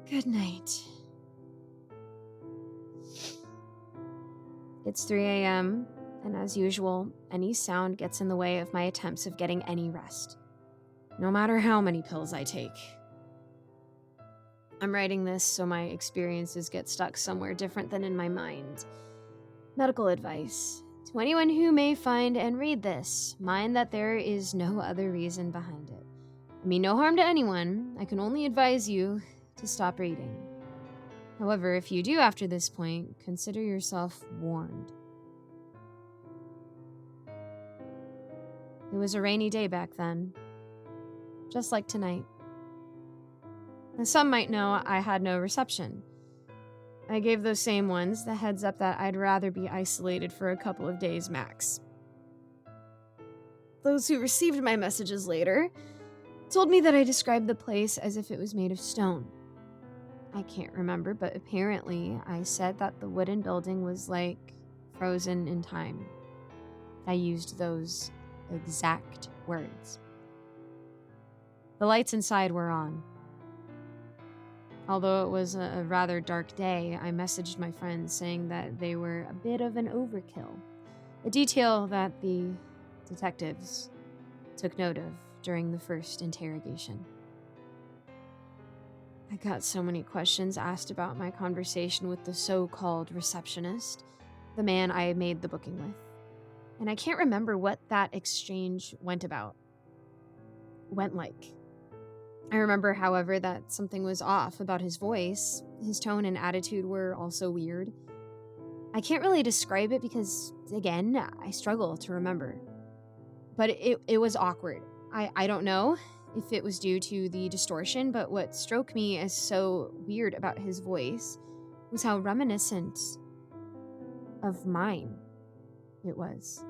Good night. It's 3 a.m., and as usual, any sound gets in the way of my attempts of getting any rest, no matter how many pills I take. I'm writing this so my experiences get stuck somewhere different than in my mind. Medical advice. To anyone who may find and read this, mind that there is no other reason behind it. I mean no harm to anyone. I can only advise you to stop reading. However, if you do after this point, consider yourself warned. It was a rainy day back then, just like tonight. As some might know, I had no reception. I gave those same ones the heads up that I'd rather be isolated for a couple of days max. Those who received my messages later told me that I described the place as if it was made of stone. I can't remember, but apparently I said that the wooden building was like frozen in time. I used those exact words. The lights inside were on. Although it was a rather dark day, I messaged my friends saying that they were a bit of an overkill, a detail that the detectives took note of during the first interrogation. I got so many questions asked about my conversation with the so-called receptionist, the man I made the booking with, and I can't remember what that exchange went like. I remember, however, that something was off about his voice. His tone and attitude were also weird. I can't really describe it because, again, I struggle to remember. But it was awkward. I don't know if it was due to the distortion, but what struck me as so weird about his voice was how reminiscent of mine it was.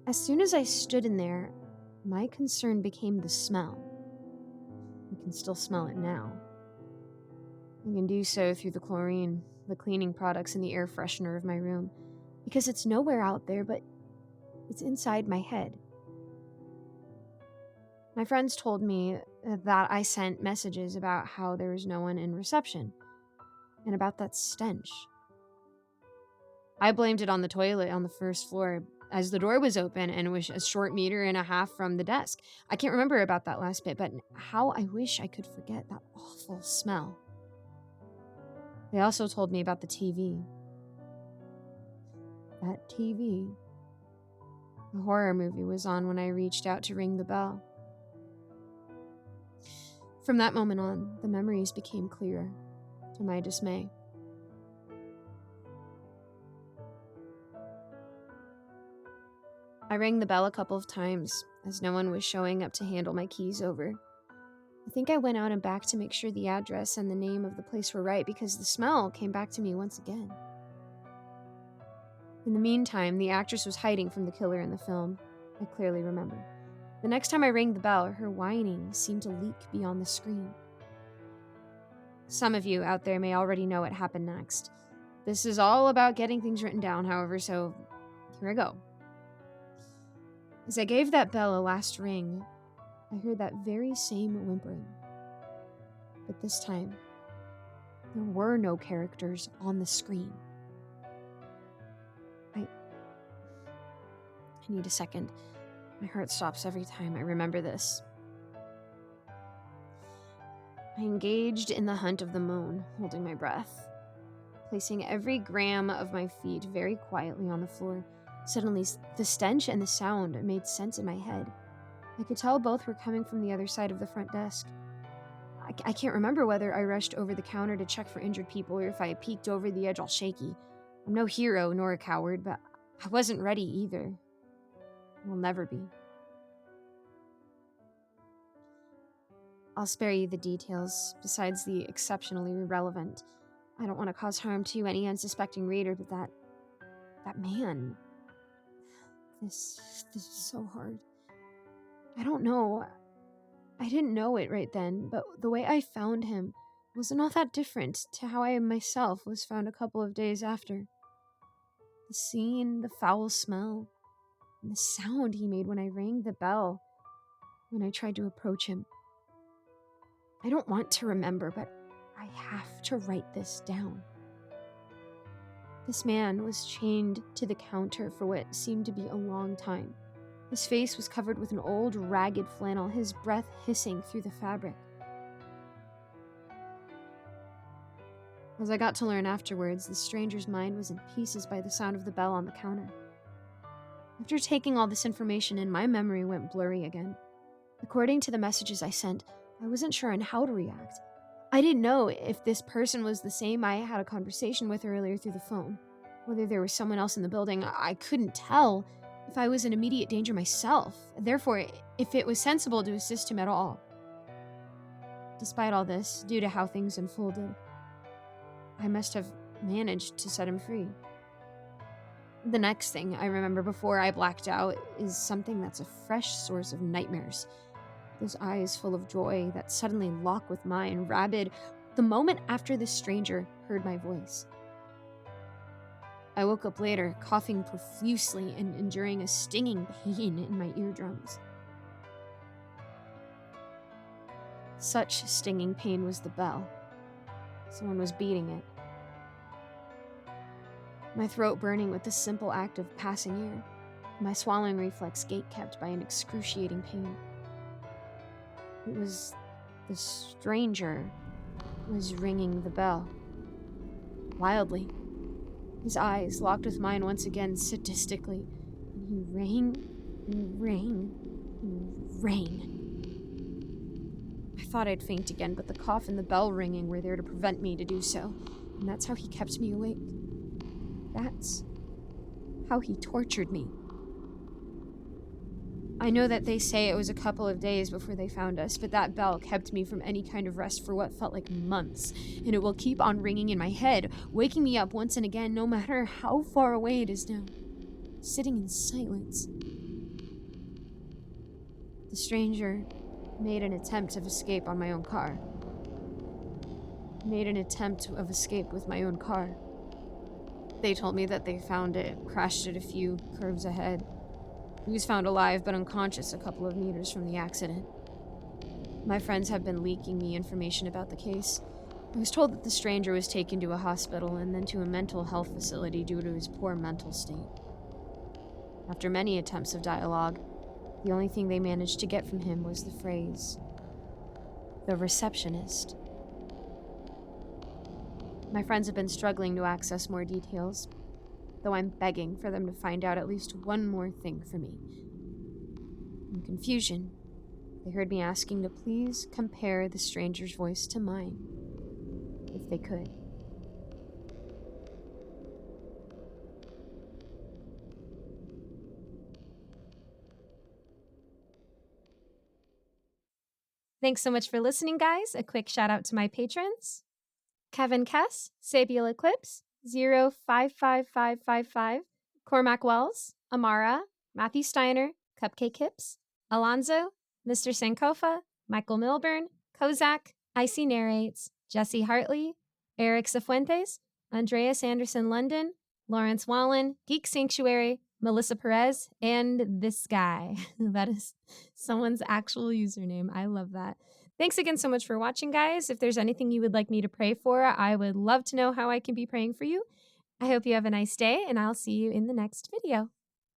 As soon as I stood in there, my concern became the smell. I can still smell it now. I can do so through the chlorine, the cleaning products, and the air freshener of my room, because it's nowhere out there, but it's inside my head. My friends told me that I sent messages about how there was no one in reception, and about that stench. I blamed it on the toilet on the first floor, as the door was open and it was a short meter and a half from the desk. I can't remember about that last bit, but how I wish I could forget that awful smell. They also told me about the TV. That TV. A horror movie was on when I reached out to ring the bell. From that moment on, the memories became clearer, to my dismay. I rang the bell a couple of times, as no one was showing up to handle my keys over. I think I went out and back to make sure the address and the name of the place were right, because the smell came back to me once again. In the meantime, the actress was hiding from the killer in the film. I clearly remember. The next time I rang the bell, her whining seemed to leak beyond the screen. Some of you out there may already know what happened next. This is all about getting things written down, however, so here I go. As I gave that bell a last ring, I heard that very same whimpering. But this time, there were no characters on the screen. I need a second. My heart stops every time I remember this. I engaged in the hunt of the moon, holding my breath, placing every gram of my feet very quietly on the floor. Suddenly, the stench and the sound made sense in my head. I could tell both were coming from the other side of the front desk. I can't remember whether I rushed over the counter to check for injured people or if I peeked over the edge all shaky. I'm no hero nor a coward, but I wasn't ready either. I'll never be. I'll spare you the details, besides the exceptionally irrelevant. I don't want to cause harm to any unsuspecting reader, but that man... This is so hard. I don't know. I didn't know it right then, but the way I found him wasn't all that different to how I myself was found a couple of days after. The scene, the foul smell, and the sound he made when I rang the bell, when I tried to approach him. I don't want to remember, but I have to write this down. This man was chained to the counter for what seemed to be a long time. His face was covered with an old, ragged flannel, his breath hissing through the fabric. As I got to learn afterwards, the stranger's mind was in pieces by the sound of the bell on the counter. After taking all this information in, my memory went blurry again. According to the messages I sent, I wasn't sure on how to react. I didn't know if this person was the same I had a conversation with earlier through the phone, whether there was someone else in the building. I couldn't tell if I was in immediate danger myself, therefore, if it was sensible to assist him at all. Despite all this, due to how things unfolded, I must have managed to set him free. The next thing I remember before I blacked out is something that's a fresh source of nightmares. Those eyes full of joy that suddenly lock with mine, rabid, the moment after this stranger heard my voice. I woke up later, coughing profusely and enduring a stinging pain in my eardrums. Such stinging pain was the bell. Someone was beating it. My throat burning with the simple act of passing air, my swallowing reflex gate-kept by an excruciating pain. It was the stranger was ringing the bell. Wildly. His eyes locked with mine once again sadistically, and he rang, and rang, and rang. I thought I'd faint again, but the cough and the bell ringing were there to prevent me to do so, and that's how he kept me awake. That's how he tortured me. I know that they say it was a couple of days before they found us, but that bell kept me from any kind of rest for what felt like months, and it will keep on ringing in my head, waking me up once and again, no matter how far away it is now, sitting in silence. The stranger made an attempt of escape on my own car. Made an attempt of escape with my own car. They told me that they found it, crashed it a few curves ahead. He was found alive but unconscious a couple of meters from the accident. My friends have been leaking me information about the case. I was told that the stranger was taken to a hospital and then to a mental health facility due to his poor mental state. After many attempts of dialogue, the only thing they managed to get from him was the phrase, "The receptionist." My friends have been struggling to access more details, though I'm begging for them to find out at least one more thing for me. In confusion, they heard me asking to please compare the stranger's voice to mine, if they could. Thanks so much for listening, guys. A quick shout out to my patrons. Kevin Kess, Sabiel Eclipse, 055555, Cormac Wells, Amara, Matthew Steiner, Cupcake Hips, Alonzo, Mr. Sankofa, Michael Milburn, Kozak, Icy Narrates, Jesse Hartley, Eric Cifuentes, Andreas Anderson London, Lawrence Wallen, Geek Sanctuary, Melissa Perez, and this guy. That is someone's actual username. I love that. Thanks again so much for watching, guys. If there's anything you would like me to pray for, I would love to know how I can be praying for you. I hope you have a nice day, and I'll see you in the next video.